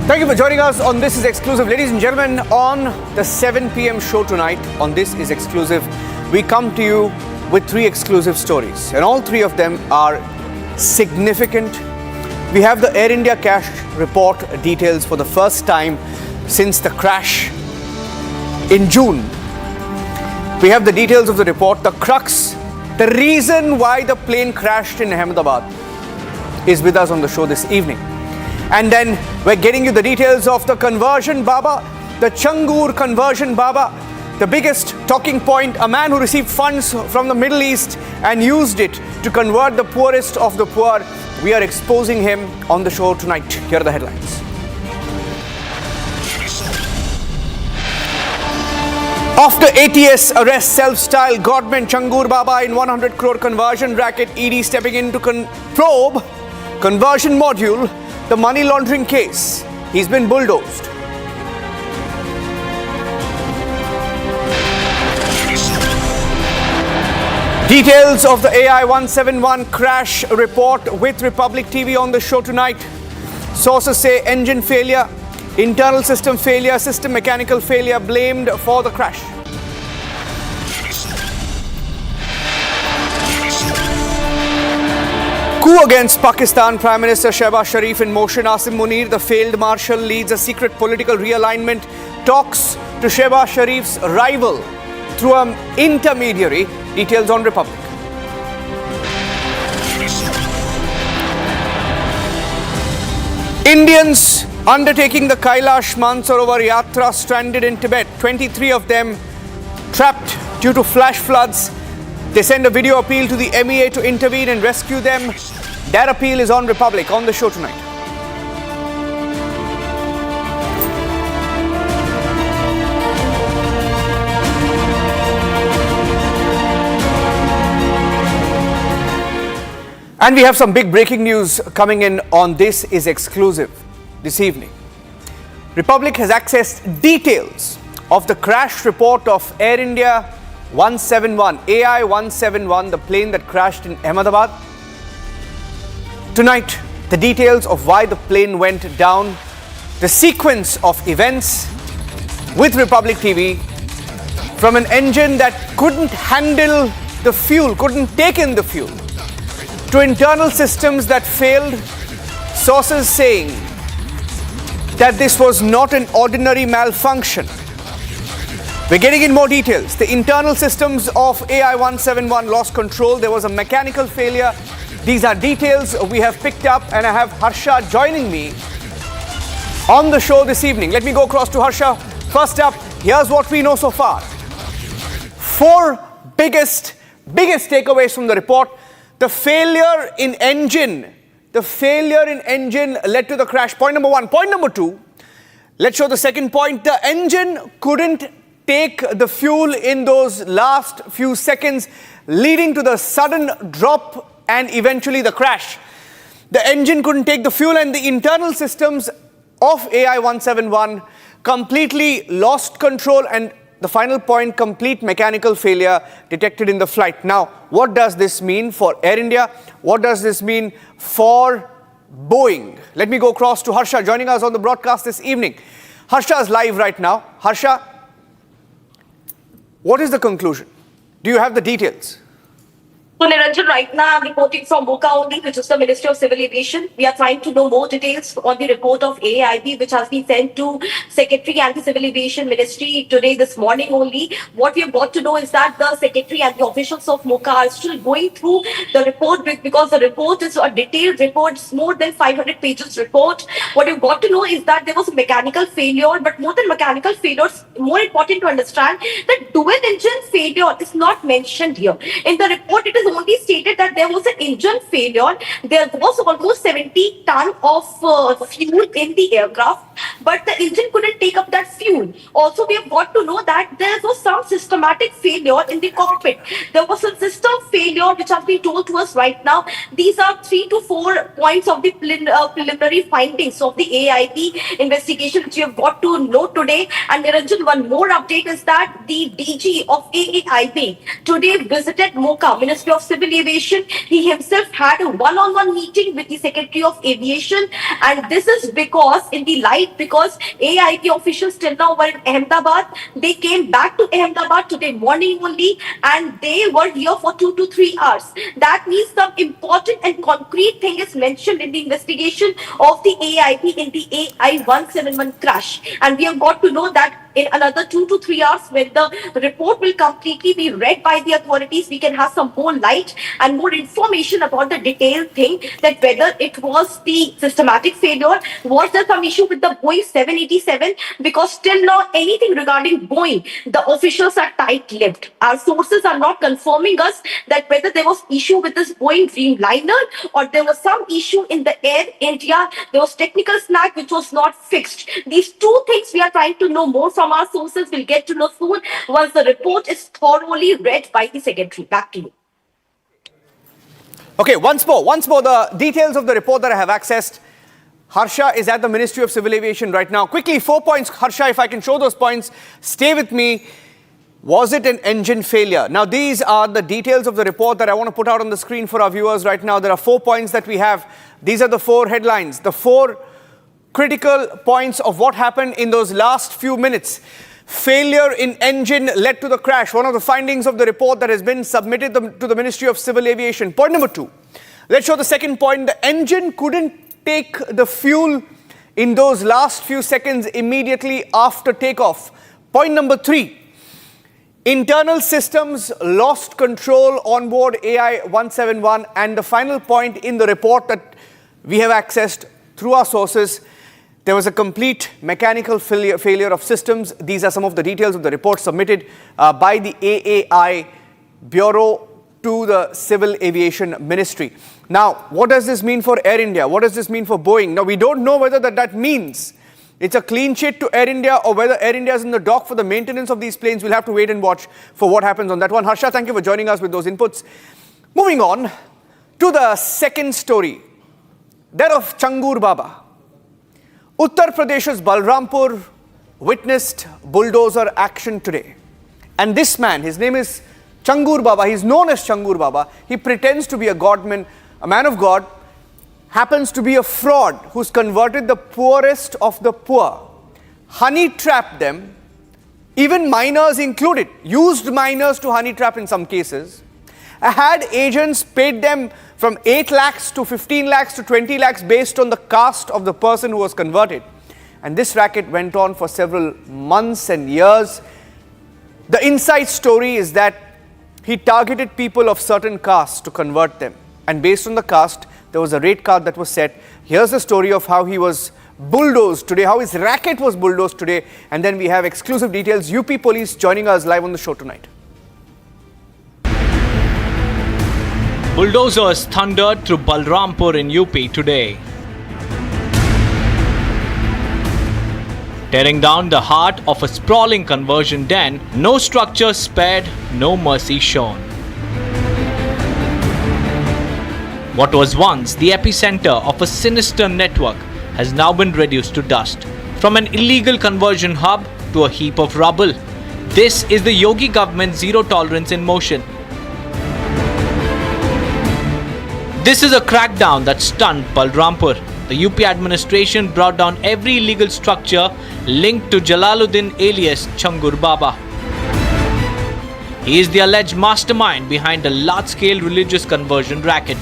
Thank you for joining us on This Is Exclusive. Ladies and gentlemen, on the 7 p.m. show tonight on This Is Exclusive, we come to you with three exclusive stories. And all three of them are significant. We have the Air India crash report details for the first time since the crash in June. We have the details of the report, the crux, the reason why the plane crashed in Ahmedabad is with us on the show this evening. And then we're getting you the details of the Conversion Baba, the Changur Conversion Baba, the biggest talking point, a man who received funds from the Middle East and used it to convert the poorest of the poor. We are exposing him on the show tonight. Here are the headlines. After ATS arrests self-styled Godman Changur Baba in 100 crore conversion racket, ED stepping in to probe conversion module, the money laundering case. He's been bulldozed. Details of the AI 171 crash report with Republic TV on the show tonight. Sources say engine failure, internal system failure, system mechanical failure blamed for the crash. Coup against Pakistan, Prime Minister Shehbaz Sharif in motion. Asim Munir, the failed marshal, leads a secret political realignment. Talks to Shehbaz Sharif's rival through an intermediary. Details on Republic. Indians undertaking the Kailash Mansarovar Yatra stranded in Tibet. 23 of them trapped due to flash floods. They send a video appeal to the MEA to intervene and rescue them. That appeal is on Republic on the show tonight. And we have some big breaking news coming in on This Is Exclusive this evening. Republic has accessed details of the crash report of Air India 171, AI 171, the plane that crashed in Ahmedabad. Tonight, the details of why the plane went down, the sequence of events with Republic TV, from an engine that couldn't handle the fuel, couldn't take in the fuel, to internal systems that failed, sources saying that this was not an ordinary malfunction. We're getting in more details. The internal systems of AI 171 lost control. There was a mechanical failure. These are details we have picked up, and I have Harsha joining me on the show this evening. Let me go across to Harsha. First up, here's what we know so far. Four biggest takeaways from the report. The failure in engine led to the crash. Point number one. Point number two, let's show the second point. The engine couldn't take the fuel in those last few seconds, leading to the sudden drop and eventually the crash. The engine couldn't take the fuel, and the internal systems of AI 171 completely lost control, and the final point, complete mechanical failure detected in the flight. Now, what does this mean for Air India? What does this mean for Boeing? Let me go across to Harsha joining us on the broadcast this evening. Harsha is live right now. Harsha, what is the conclusion? Do you have the details? So Niranjan, right now I'm reporting from MOCA only, which is the Ministry of Civil Aviation. We are trying to know more details on the report of AAIB, which has been sent to Secretary and the Civil Aviation Ministry today, this morning only. What we have got to know is that the Secretary and the officials of MOCA are still going through the report, because the report is a detailed report. It's more than 500 pages report. What you've got to know is that there was a mechanical failure, but more than mechanical failures, more important to understand that dual engine failure is not mentioned here. In the report, it is only stated that there was an engine failure. There was almost 70 tons of fuel in the aircraft, but the engine couldn't take up that fuel. Also, we have got to know that there was some systematic failure in the cockpit. There was a system failure failure which has been told to us right now, these are 3 to 4 points of the preliminary findings of the AIP investigation which we have got to know today. And Niranjan, one more update is that the DG of AIP today visited MOCA, Ministry of Civil Aviation. He himself had a one-on-one meeting with the Secretary of Aviation, and this is because because AIP officials till now were in Ahmedabad. They came back to Ahmedabad today morning only, and they were here for 2 to 3 hours. That means some important and concrete thing is mentioned in the investigation of the AIP in the AI-171 crash. And we have got to know that in another 2 to 3 hours, when the report will completely be read by the authorities, we can have some more light and more information about the detailed thing, that whether it was the systematic failure, was there some issue with the Boeing 787, because still now anything regarding Boeing, the officials are tight-lipped. Our sources are not confirming us that whether there was issue with this Boeing Dreamliner or there was some issue in the Air India, there was technical snag which was not fixed. These two things we are trying to know more from our sources. We'll get to know soon once the report is thoroughly read by the Secretary. Back to you. Okay, once more, the details of the report that I have accessed. Harsha is at the Ministry of Civil Aviation right now. Quickly, 4 points. Harsha, if I can show those points, stay with me. Was it an engine failure? Now, these are the details of the report that I want to put out on the screen for our viewers right now. There are 4 points that we have. These are the 4 headlines, the 4 critical points of what happened in those last few minutes. Failure in engine led to the crash. One of the findings of the report that has been submitted to the Ministry of Civil Aviation. Point number 2. Let's show the second point. The engine couldn't take the fuel in those last few seconds immediately after takeoff. Point number 3. Internal systems lost control on board AI-171. And the final point in the report that we have accessed through our sources, there was a complete mechanical failure of systems. These are some of the details of the report submitted by the AAI Bureau to the Civil Aviation Ministry. Now, what does this mean for Air India? What does this mean for Boeing? Now, we don't know whether that means it's a clean sheet to Air India or whether Air India is in the dock for the maintenance of these planes. We'll have to wait and watch for what happens on that one. Harsha, thank you for joining us with those inputs. Moving on to the second story, that of Changur Baba. Uttar Pradesh's Balrampur witnessed bulldozer action today. And this man, his name is Changur Baba. He's known as Changur Baba. He pretends to be a Godman, a man of God, happens to be a fraud who's converted the poorest of the poor, honey trapped them, even minors included, used minors to honey trap in some cases, had agents paid them from 8 lakhs to 15 lakhs to 20 lakhs based on the caste of the person who was converted. And this racket went on for several months and years. The inside story is that he targeted people of certain castes to convert them. And based on the caste, there was a rate card that was set. Here's the story of how he was bulldozed today, how his racket was bulldozed today. And then we have exclusive details. UP police joining us live on the show tonight. Bulldozers thundered through Balrampur in UP today, tearing down the heart of a sprawling conversion den. No structure spared, no mercy shown. What was once the epicenter of a sinister network has now been reduced to dust. From an illegal conversion hub to a heap of rubble, this is the Yogi government's zero tolerance in motion. This is a crackdown that stunned Balrampur. The UP administration brought down every illegal structure linked to Jalaluddin alias Changur Baba. He is the alleged mastermind behind a large-scale religious conversion racket.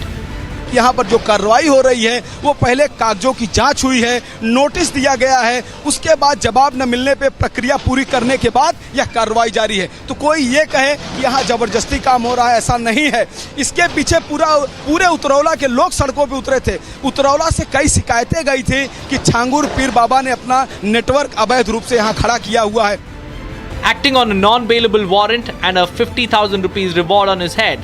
यहाँ पर जो कार्रवाई हो रही है वो पहले कागजों की जांच हुई है, नोटिस दिया गया है, उसके बाद जवाब न मिलने पे प्रक्रिया पूरी करने के बाद यह कार्रवाई जारी है। तो कोई ये कहे कि यहाँ जबरदस्ती काम हो रहा है, ऐसा नहीं है। इसके पीछे पूरे उतरौला के लोग सड़कों पे उतरे थे। उतरौला से कई शिकायतें गई थी कि छांगुर पीर बाबा ने अपना नेटवर्क अवैध रूप से यहाँ खड़ा किया हुआ है। Acting on a non-bailable warrant and a 50,000 rupees reward on his head,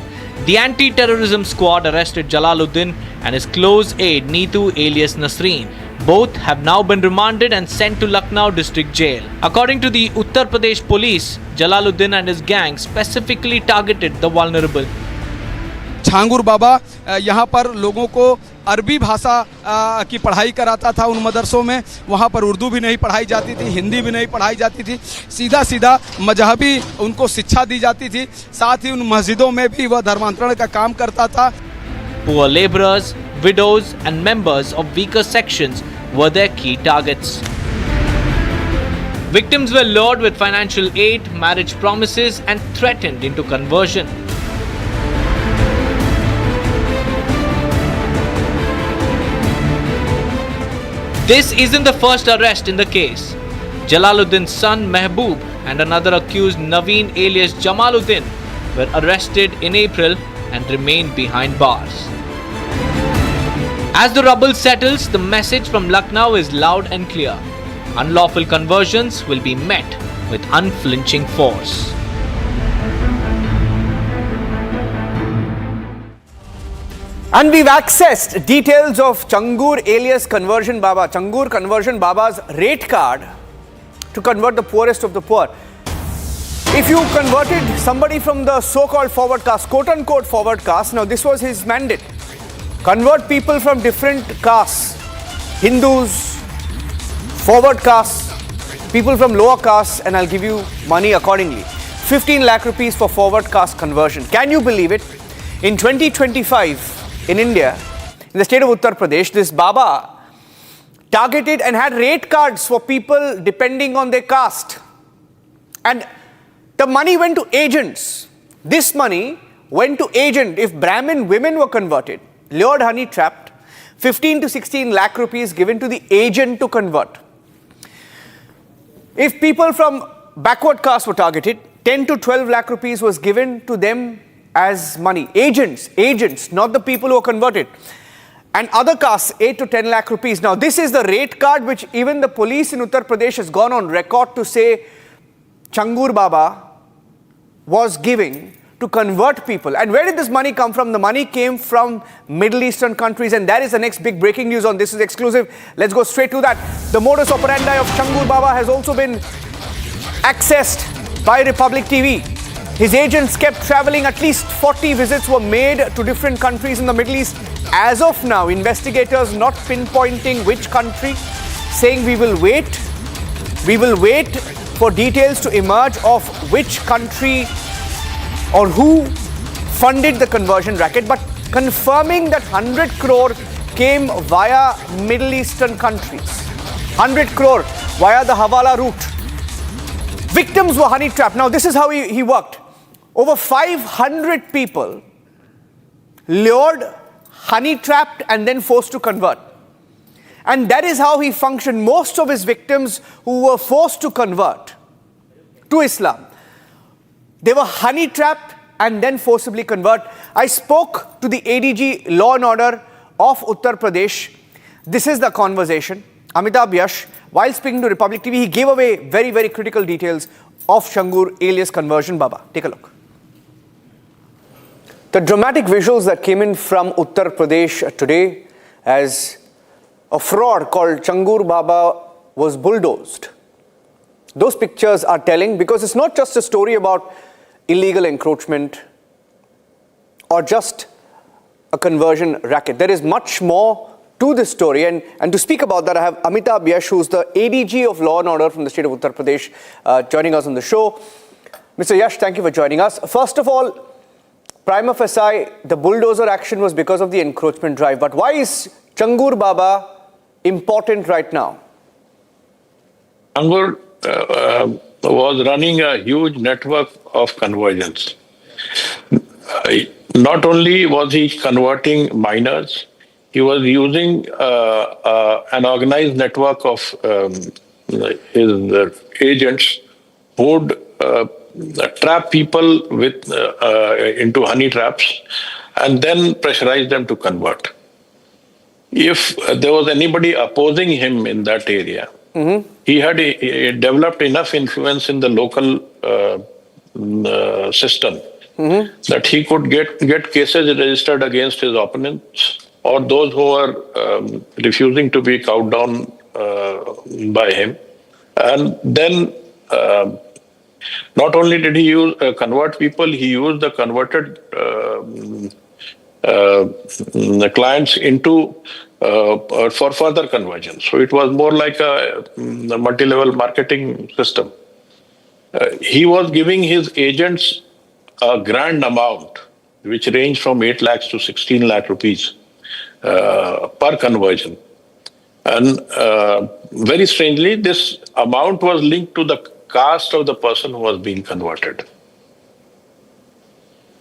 the anti-terrorism squad arrested Jalaluddin and his close aide Neetu alias Nasreen. Both have now been remanded and sent to Lucknow district jail. According to the Uttar Pradesh police, Jalaluddin and his gang specifically targeted the vulnerable. Changur बाबा यहाँ पर लोगों को अरबी भाषा की पढ़ाई कराता था उन मदरसों में। वहाँ पर उर्दू भी नहीं पढ़ाई जाती थी, हिंदी भी नहीं पढ़ाई जाती थी, सीधा सीधा मजहबी उनको शिक्षा दी जाती थी। साथ ही उन मस्जिदों में भी वह धर्मांतरण का काम करता था। Poor laborers, widows and members of weaker sections were their key targets. Victims were lured with financial aid, marriage promises and threatened into conversion. This isn't the first arrest in the case. Jalaluddin's son Mehboob and another accused Naveen alias Jamaluddin were arrested in April and remain behind bars. As the rubble settles, the message from Lucknow is loud and clear. Unlawful conversions will be met with unflinching force. And we've accessed details of Changur alias Conversion Baba, Changur Conversion Baba's rate card to convert the poorest of the poor. If you converted somebody from the so-called forward caste, quote-unquote forward caste, now this was his mandate. Convert people from different castes, Hindus, forward castes, people from lower castes, and I'll give you money accordingly. 15 lakh rupees for forward caste conversion. Can you believe it? In 2025, in India, in the state of Uttar Pradesh, this Baba targeted and had rate cards for people depending on their caste. And the money went to agents. This money went to agent. If Brahmin women were converted, lured, honey trapped, 15 to 16 lakh rupees given to the agent to convert. If people from backward caste were targeted, 10 to 12 lakh rupees was given to them as money. Agents, not the people who are converted. And other castes, 8 to 10 lakh rupees. Now, this is the rate card which even the police in Uttar Pradesh has gone on record to say Changur Baba was giving to convert people. And where did this money come from? The money came from Middle Eastern countries, and that is the next big breaking news on This Is Exclusive. Let's go straight to that. The modus operandi of Changur Baba has also been accessed by Republic TV. His agents kept traveling. At least 40 visits were made to different countries in the Middle East. As of now, investigators not pinpointing which country, saying we will wait for details to emerge of which country or who funded the conversion racket, but confirming that 100 crore came via Middle Eastern countries. 100 crore via the Hawala route. Victims were honey trapped. Now, this is how he worked. Over 500 people lured, honey trapped, and then forced to convert. And that is how he functioned. Most of his victims who were forced to convert to Islam, they were honey trapped and then forcibly convert. I spoke to the ADG Law and Order of Uttar Pradesh. This is the conversation. Amitabh Yash, while speaking to Republic TV, he gave away very, very critical details of Changur alias Conversion Baba. Take a look. The dramatic visuals that came in from Uttar Pradesh today as a fraud called Changur Baba was bulldozed. Those pictures are telling, because it's not just a story about illegal encroachment or just a conversion racket. There is much more to this story, and to speak about that, I have Amitabh Yash, who's the ADG of Law and Order from the state of Uttar Pradesh, joining us on the show. Mr. Yash, thank you for joining us. First of all, prima facie, the bulldozer action was because of the encroachment drive. But why is Changur Baba important right now? Changur was running a huge network of conversions. Not only was he converting minors, he was using an organized network of his agents who would trap people with into honey traps and then pressurize them to convert. If there was anybody opposing him in that area, he had developed enough influence in the local system that he could get cases registered against his opponents or those who are refusing to be cowed down by him. And then not only did he use convert people, he used the converted the clients into for further conversion. So it was more like a multi-level marketing system. He was giving his agents a grand amount, which ranged from 8 lakhs to 16 lakh rupees per conversion. And very strangely, this amount was linked to the caste of the person who was being converted.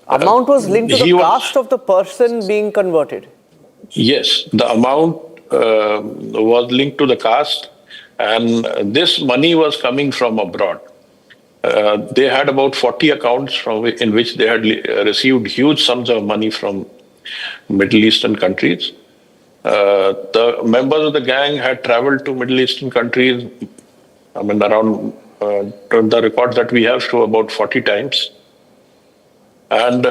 Amount was linked to the he was- caste of the person being converted. Yes, the amount was linked to the caste, and this money was coming from abroad. They had about 40 accounts in which they had received huge sums of money from Middle Eastern countries. The members of the gang had traveled to Middle Eastern countries, I mean, around the records that we have show about 40 times. And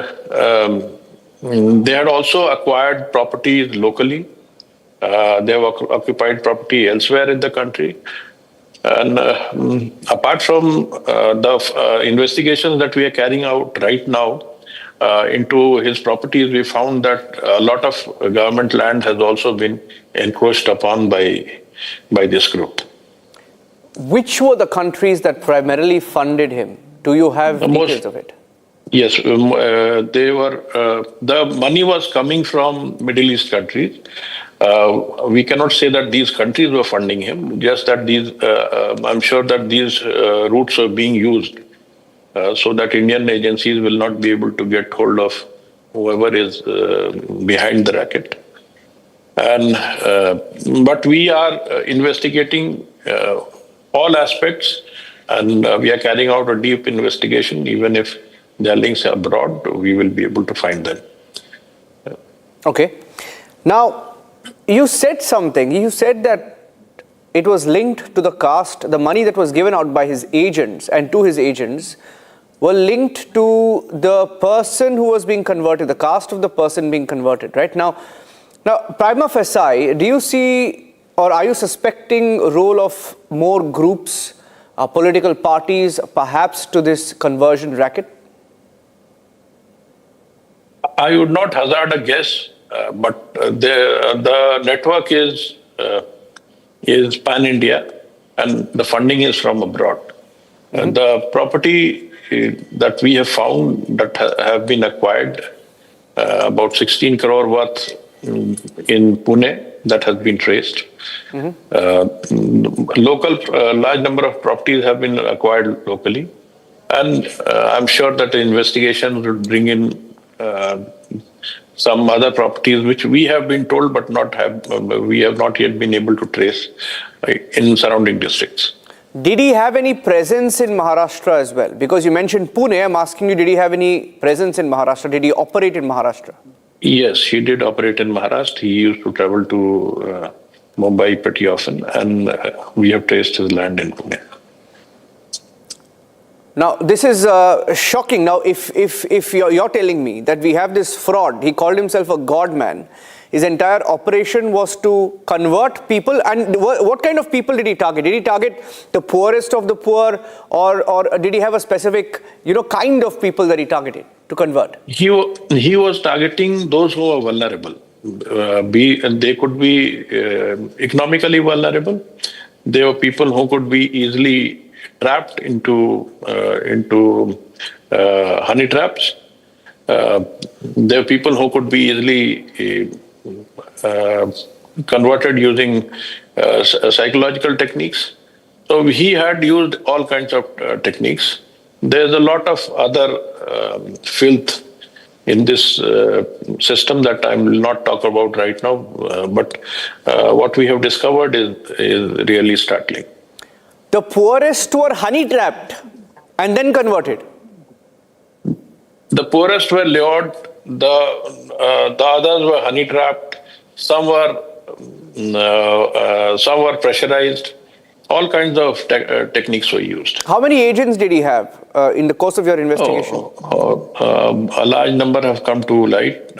they had also acquired properties locally. They have occupied property elsewhere in the country. And apart from the investigations that we are carrying out right now into his properties, we found that a lot of government land has also been encroached upon by this group. Which were the countries that primarily funded him? Do you have details of it? Yes, they were. The money was coming from Middle East countries. We cannot say that these countries were funding him. Just that these, I'm sure that these routes are being used so that Indian agencies will not be able to get hold of whoever is behind the racket. And but we are investigating all aspects, and we are carrying out a deep investigation. Even if their links are abroad, we will be able to find them. Okay. Now, you said something. You said that it was linked to the caste. The money that was given out by his agents and to his agents were linked to the person who was being converted, the caste of the person being converted, right? Now, prima facie, do you see or are you suspecting a role of more groups, political parties, perhaps to this conversion racket? I would not hazard a guess, but the network is pan-India, and the funding is from abroad. And the property that we have found that have been acquired, about 16 crore worth in Pune, that has been traced. Local, large number of properties have been acquired locally, and I'm sure that the investigation will bring in some other properties which we have been told but we have not yet been able to trace in surrounding districts. Did he have any presence in Maharashtra as well? Because you mentioned Pune, I'm asking you, did he have any presence in Maharashtra? Did he operate in Maharashtra? Yes, he did operate in Maharashtra. He used to travel to Mumbai pretty often, and we have traced his land in Pune. Now, this is shocking. Now, if you're telling me that we have this fraud, he called himself a Godman, his entire operation was to convert people, and what kind of people did he target? Did he target the poorest of the poor, or did he have a specific, kind of people that he targeted to convert? He was targeting those who are vulnerable. They could be economically vulnerable. They were people who could be easily trapped into honey traps. There are people who could be easily converted using psychological techniques. So he had used all kinds of techniques. There's a lot of other filth in this system that I will not talk about right now. But what we have discovered is really startling. The poorest were honey trapped and then converted. The poorest were lured. The others were honey trapped. Some were pressurized. All kinds of techniques were used. How many agents did he have in the course of your investigation? A large number have come to light.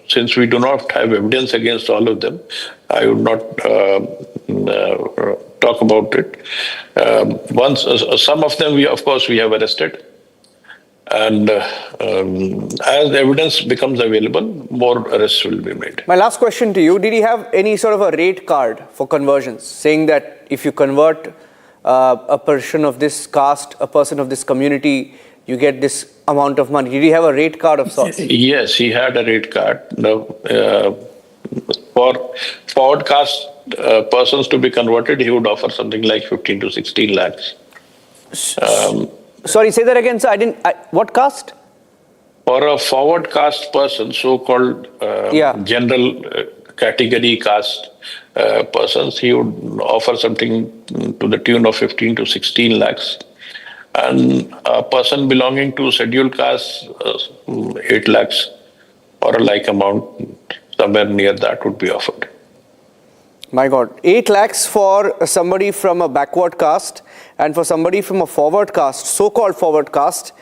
Since we do not have evidence against all of them, I would not talk about it. Some of them, we have arrested, And as evidence becomes available, more arrests will be made. My last question to you, did he have any sort of a rate card for conversions, saying that if you convert a person of this caste, a person of this community, you get this amount of money? Did he have a rate card of sorts? Yes, he had a rate card. For forward caste persons to be converted, he would offer something like 15 to 16 lakhs. Sorry, say that again, sir. What caste? For a forward caste person, so-called general category caste persons, he would offer something to the tune of 15 to 16 lakhs. And a person belonging to scheduled caste, 8 lakhs or a like amount, somewhere near that would be offered. My God, 8 lakhs for somebody from a backward caste, and for somebody from a forward caste, so-called forward caste,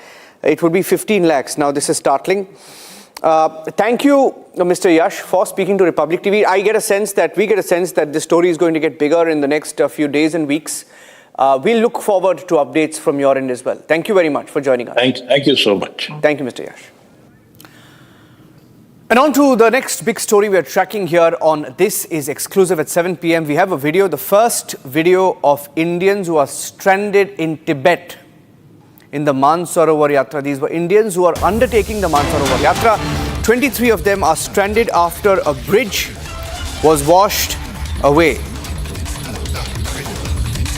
it would be 15 lakhs. Now, this is startling. Thank you, Mr. Yash, for speaking to Republic TV. We get a sense that this story is going to get bigger in the next few days and weeks. We'll look forward to updates from your end as well. Thank you very much for joining us. Thank you so much. Thank you, Mr. Yash. And on to the next big story we are tracking here on This Is Exclusive at 7 p.m. We have a video, the first video of Indians who are stranded in Tibet in the Mansarovar Yatra. These were Indians who are undertaking the Mansarovar Yatra. 23 of them are stranded after a bridge was washed away.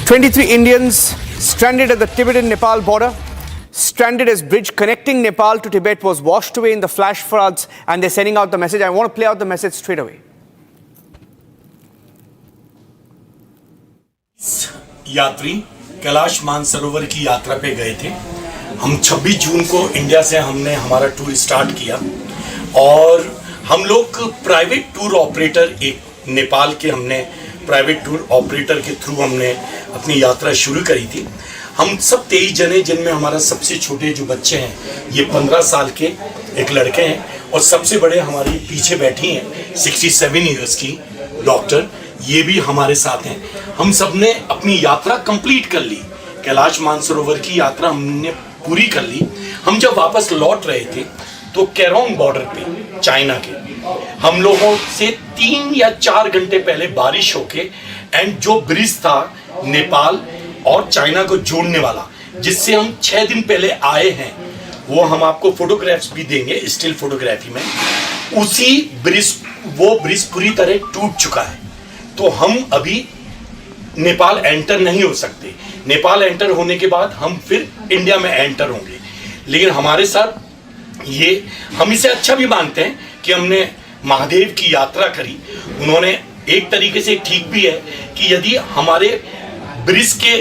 23 Indians stranded at the Tibetan-Nepal border. Stranded as bridge connecting Nepal to Tibet was washed away in the flash floods, and they're sending out the message. I want to play out the message straight away. यात्री कैलाश मानसरोवर की यात्रा पे गए थे। हम 26 जून को India से हमने हमारा टूर स्टार्ट किया और हम लोग प्राइवेट टूर ऑपरेटर, एक नेपाल के हमने प्राइवेट टूर ऑपरेटर के थ्रू हमने अपनी यात्रा शुरू करी थी। हम सब 23 जने, जिनमें हमारा सबसे छोटे जो बच्चे हैं ये 15 साल के एक लड़के हैं और सबसे बड़े हमारी पीछे बैठी हैं 67 इयर्स की डॉक्टर, ये भी हमारे साथ हैं। हम सब ने अपनी यात्रा कंप्लीट कर ली, कैलाश मानसरोवर की यात्रा हमने पूरी कर ली। हम जब वापस लौट रहे थे तो कैरोंग बॉर्डर पे चाइना के हम लोगों से 3 या 4 घंटे पहले बारिश होके एंड जो ब्रिज था नेपाल और चाइना को जोड़ने वाला, जिससे हम 6 दिन पहले आए हैं, वो हम आपको फोटोग्राफ्स भी देंगे स्टिल फोटोग्राफी में। उसी ब्रिज, वो ब्रिज पूरी तरह टूट चुका है, तो हम अभी नेपाल एंटर नहीं हो सकते। नेपाल एंटर होने के बाद हम फिर इंडिया में एंटर होंगे। लेकिन हमारे साथ ये, हम इसे अच्छा भी मानते हैं कि हमने महादेव की यात्रा करी। उन्होंने एक तरीके से ठीक भी है कि यदि हमारे ब्रिज के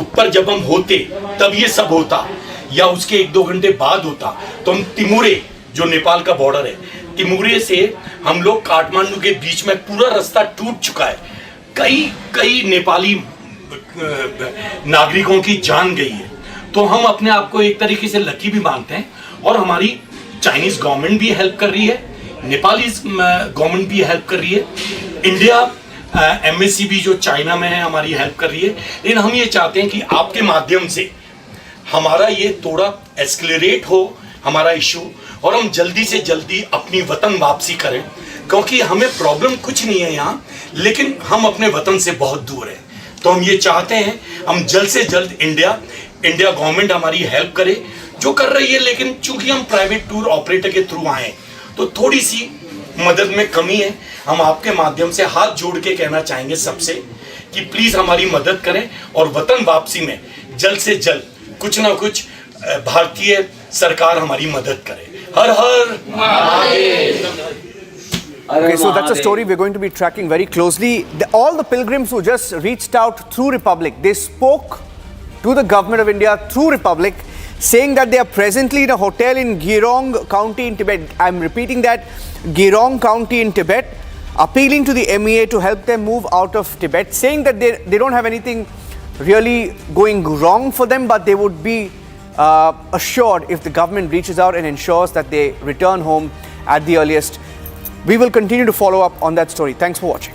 ऊपर जब हम होते तब ये सब होता, या उसके 1-2 घंटे बाद होता, तो हम तिमुरे, जो नेपाल का बॉर्डर है, तिमुरे से हम लोग काठमांडू के बीच में पूरा रास्ता टूट चुका है। कई नेपाली नागरिकों की जान गई है। तो हम अपने आप को एक तरीके से लकी भी मानते हैं और हमारी चाइनीज गवर्नमेंट भी हेल्प कर रही है, नेपाली गवर्नमेंट भी हेल्प कर रही है, इंडिया एमएससी भी जो चाइना में है हमारी हेल्प कर रही है। लेकिन हम ये चाहते हैं कि आपके माध्यम से हमारा ये थोड़ा एस्केलेरेट हो हमारा इशू, और हम जल्दी से जल्दी अपनी वतन वापसी करें, क्योंकि हमें प्रॉब्लम कुछ नहीं है यहाँ, लेकिन हम अपने वतन से बहुत दूर हैं। तो हम ये चाहते हैं हम जल्द से जल्द इंडिया गवर्नमेंट हमारी हेल्प करे, जो कर रही है। लेकिन चूंकि हम प्राइवेट टूर ऑपरेटर के थ्रू आए तो थोड़ी सी मदद में कमी है। हम आपके माध्यम से हाथ जोड़ के कहना चाहेंगे सबसे कि प्लीज हमारी मदद करें और वतन वापसी में जल्द से जल्द कुछ ना कुछ भारतीय सरकार हमारी मदद करे। हर हर Mahadev. Okay, so that's a story we're going to be tracking very closely. All the pilgrims who just reached out through Republic, they spoke to the government of India through Republic, saying that they are presently in a hotel in Girong County in Tibet. I'm repeating that, Girong County in Tibet, appealing to the MEA to help them move out of Tibet, saying that they don't have anything really going wrong for them, but they would be assured if the government reaches out and ensures that they return home at the earliest. We will continue to follow up on that story. Thanks for watching.